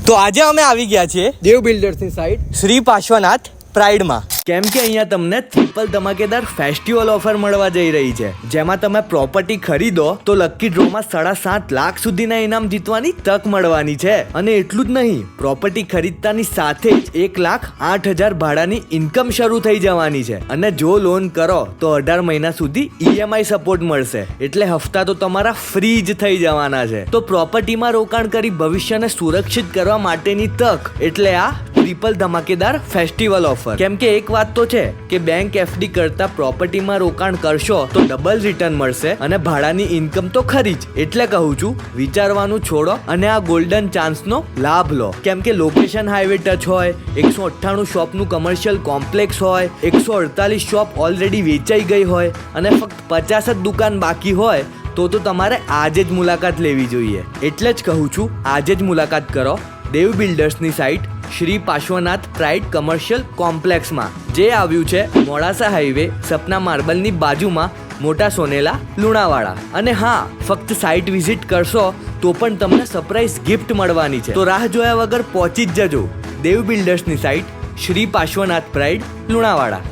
તો આજે અમે આવી ગયા છીએ દેવ બિલ્ડર્સની સાઇટ શ્રી પાર્શ્વનાથ પ્રાઇડમાં. કેમ કે અહીંયા તમને ટ્રિપલ ધમાકેદાર ફેસ્ટિવલ ઓફર મળવા જઈ રહી છે, જેમાં તમે પ્રોપર્ટી ખરીદો તો લકી ડ્રોમાં 7.5 લાખ સુધીના ઇનામ જીતવાની તક મળવાની છે. અને એટલું જ નહીં, પ્રોપર્ટી ખરીદતાની સાથે જ 1,08,000 ભાડાની ઇન્કમ શરૂ થઈ જવાની છે. અને જો લોન કરો તો 18 મહિના સુધી EMI સપોર્ટ મળશે, એટલે હપ્તા તો તમારા ફ્રી જ થઈ જવાના છે. તો પ્રોપર્ટીમાં રોકાણ કરી ભવિષ્યને સુરક્ષિત કરવા માટેની તક એટલે આ ટ્રિપલ ધમાકેદાર ફેસ્ટિવલ ઓફર. કેમ કે એક વાત તો છે કે બેંક FD કરતા પ્રોપર્ટીમાં રોકાણ કરશો તો ડબલ રિટર્ન મળશે અને ભાડાની ઇન્કમ તો ખરી જ. એટલે કહું છું, વિચારવાનું છોડો અને આ ગોલ્ડન ચાન્સનો લાભ લો. કેમ કે લોકેશન હાઈવે ટચ હોય, 198 શોપનું કમર્શિયલ કોમ્પ્લેક્સ હોય, 148 શોપ ઓલરેડી વેચાઈ ગઈ હોય અને ફક્ત 50 જ દુકાન બાકી હોય તો તમારે આજે જ મુલાકાત લેવી જોઈએ. એટલે જ કહું છું, આજે જ મુલાકાત કરો દેવ બિલ્ડર્સની site Shri Parshwanath pride commercial કોમ્પ્લેક્સમાં, જે આવ્યું છે મોડાસા હાઈવે સપના માર્બલની બાજુમાં, મોટા સોનેલા, લુણાવાડા. અને હા, ફક્ત સાઇટ વિઝિટ કરશો તો પણ તમને સરપ્રાઈઝ ગિફ્ટ મળવાની છે. તો રાહ જોયા વગર પહોંચી જ જજો દેવ બિલ્ડર્સની સાઇટ શ્રી પાર્શ્વનાથ પ્રાઇડ લુણાવાડા.